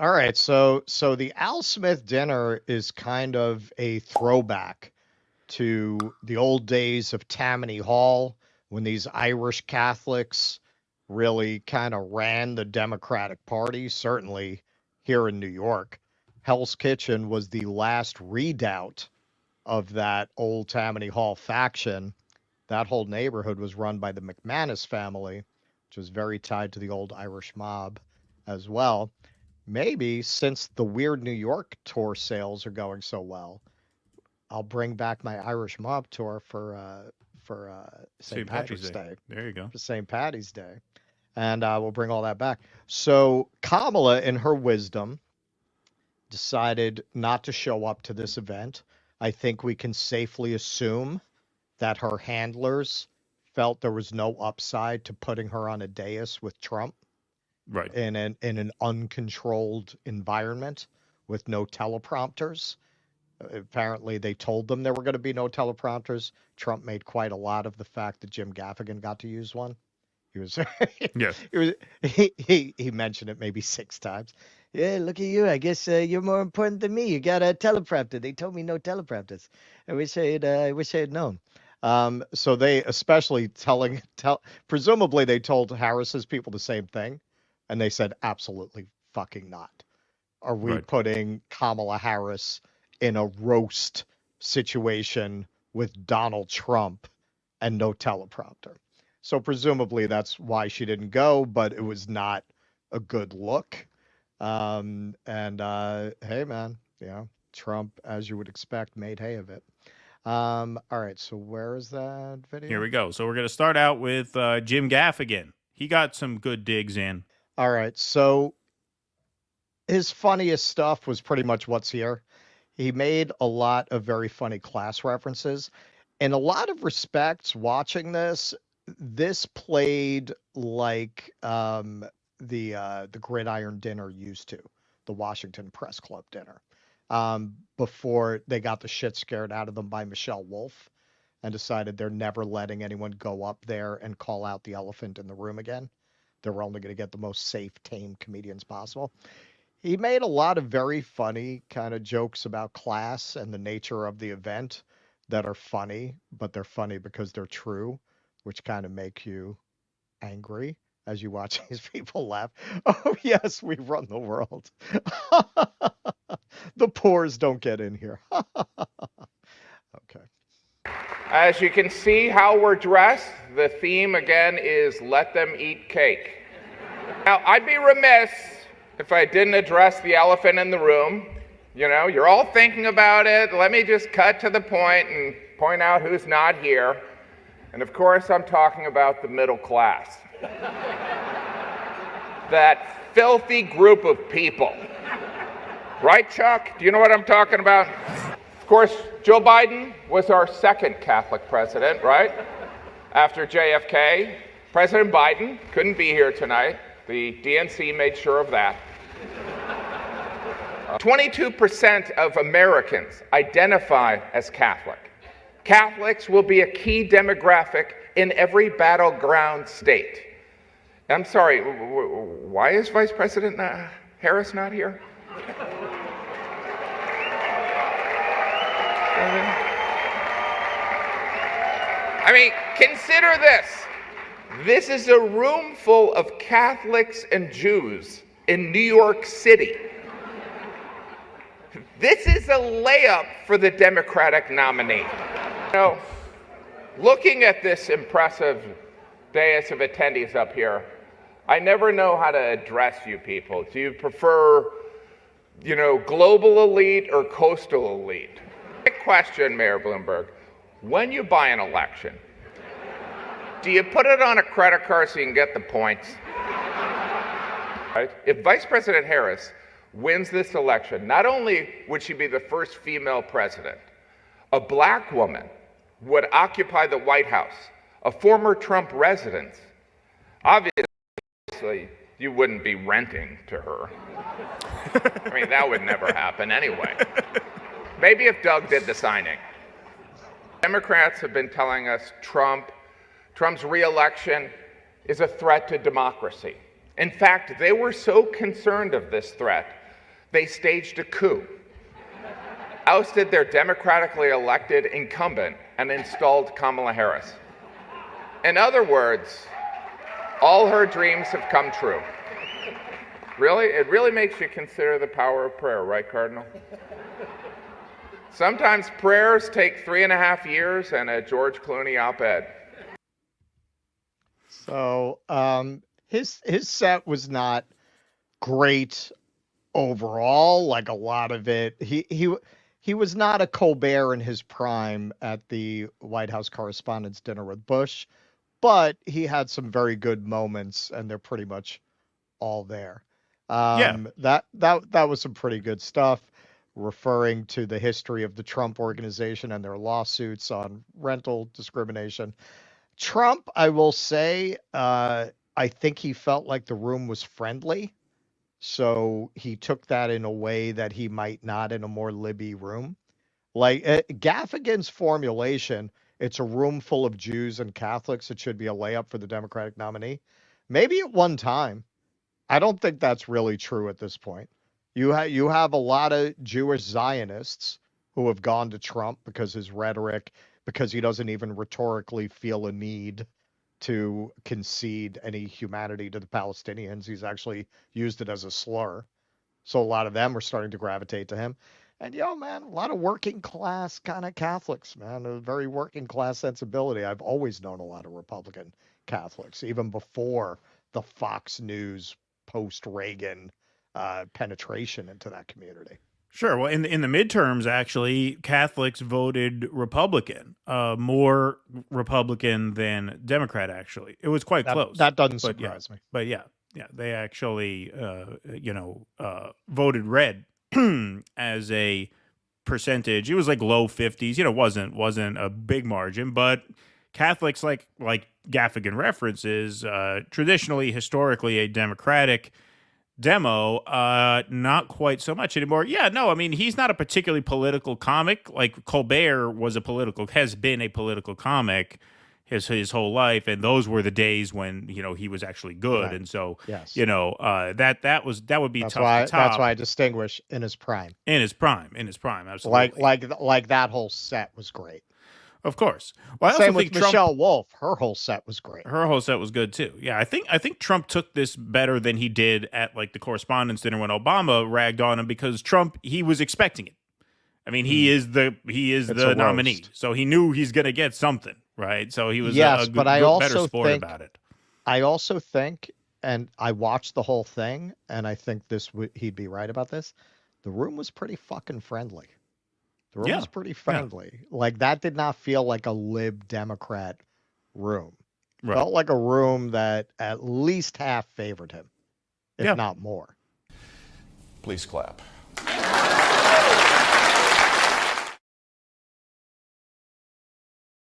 All right, so the Al Smith dinner is kind of a throwback to the old days of Tammany Hall when these Irish Catholics really kind of ran the Democratic Party, certainly here in New York. Hell's Kitchen was the last redoubt of that old Tammany Hall faction. That whole neighborhood was run by the McManus family, which was very tied to the old Irish mob as well. Maybe since the Weird New York tour sales are going so well, I'll bring back my Irish mob tour for St. St. Patty's Patrick's Day. Day, There you go. for St. Patty's Day, and we'll bring all that back. So Kamala, in her wisdom, decided not to show up to this event. I think we can safely assume that her handlers felt there was no upside to putting her on a dais with Trump Right. in an uncontrolled environment with no teleprompters. Apparently, they told them there were going to be no teleprompters. Trump made quite a lot of the fact that Jim Gaffigan got to use one. He was, Yes. he was, he mentioned it maybe 6 times. Yeah, look at you. I guess you're more important than me. You got a teleprompter. They told me no teleprompters. I wish I had known. So they especially presumably they told Harris's people the same thing, and they said absolutely fucking not. Are we Right. putting Kamala Harris in a roast situation with Donald Trump and no teleprompter? So presumably that's why she didn't go, but it was not a good look. And hey, man, Trump, as you would expect, made hay of it. All right, so where is that video? Here we go. So we're going to start out with Jim Gaffigan. He got some good digs in. All right, so his funniest stuff was pretty much what's here. He made a lot of very funny class references. In a lot of respects, watching this played like the Gridiron dinner used to, the Washington Press Club dinner, before they got the shit scared out of them by Michelle Wolf and decided they're never letting anyone go up there and call out the elephant in the room again. They're only going to get the most safe, tame comedians possible. He made a lot of very funny kind of jokes about class and the nature of the event that are funny, but they're funny because they're true, which kind of make you angry as you watch these people laugh. Oh, yes, we run the world. The poors don't get in here. Okay. As you can see how we're dressed, the theme again is let them eat cake. Now, I'd be remiss if I didn't address the elephant in the room. You know, you're all thinking about it. Let me just cut to the point and point out who's not here. And of course, I'm talking about the middle class. That filthy group of people. Right, Chuck? Do you know what I'm talking about? Of course, Joe Biden was our second Catholic president, right? After JFK. President Biden couldn't be here tonight. The DNC made sure of that. 22% of Americans identify as Catholic. Catholics will be a key demographic in every battleground state. I'm sorry, why is Vice President Harris not here? I mean, consider this. This is a room full of Catholics and Jews in New York City. This is a layup for the Democratic nominee. You know, looking at this impressive dais of attendees up here, I never know how to address you people. Do you prefer, global elite or coastal elite? Quick question, Mayor Bloomberg. When you buy an election, do you put it on a credit card so you can get the points? Right? If Vice President Harris wins this election, not only would she be the first female president, a black woman would occupy the White House, a former Trump resident. Obviously, you wouldn't be renting to her. I mean, that would never happen anyway. Maybe if Doug did the signing. Democrats have been telling us Trump's re-election is a threat to democracy. In fact, they were so concerned of this threat they staged a coup, ousted their democratically elected incumbent, and installed Kamala Harris. In other words, all her dreams have come true. Really? It really makes you consider the power of prayer, right, Cardinal? Sometimes prayers take 3.5 years and a George Clooney op-ed. So his set was not great overall. Like a lot of it, he was not a Colbert in his prime at the White House Correspondents' Dinner with Bush, but he had some very good moments, and they're pretty much all there. That was some pretty good stuff, referring to the history of the Trump organization and their lawsuits on rental discrimination. Trump, I will say, I think he felt like the room was friendly, so he took that in a way that he might not in a more libby room. Like Gaffigan's formulation, it's a room full of Jews and Catholics. It should be a layup for the Democratic nominee. Maybe at one time. I don't think that's really true at this point. You have a lot of Jewish Zionists who have gone to Trump because his rhetoric, because he doesn't even rhetorically feel a need to concede any humanity to the Palestinians. He's actually used it as a slur. So a lot of them are starting to gravitate to him. And, man, a lot of working class kind of Catholics, man, a very working class sensibility. I've always known a lot of Republican Catholics, even before the Fox News post-Reagan penetration into that community. Sure. Well, in the midterms, actually, Catholics voted Republican, more Republican than Democrat. Actually, it was quite close. That doesn't surprise me. But yeah, they actually, voted red as a percentage. It was like low 50s. Wasn't a big margin, but Catholics, like Gaffigan references, traditionally, historically, a Democratic demo, not quite so much anymore. Yeah, no, I mean, he's not a particularly political comic. Like Colbert has been a political comic his whole life, and those were the days when he was actually good. Right. And so yes. That would be tough to top. That's why I distinguish in his prime. In his prime, absolutely. Like that whole set was great. Of course. Well, I Same also think with Michelle Wolf. Her whole set was great. Her whole set was good too. Yeah, I think Trump took this better than he did at like the Correspondents' Dinner when Obama ragged on him, because Trump, he was expecting it. I mean, he is the nominee, so he knew he's going to get something, right? So he was better sport about it. I also think, and I watched the whole thing, and I think he'd be right about this. The room was pretty fucking friendly. The room was pretty friendly. Yeah. Like, that did not feel like a lib Democrat room. Right. Felt like a room that at least half favored him, if not more. Please clap.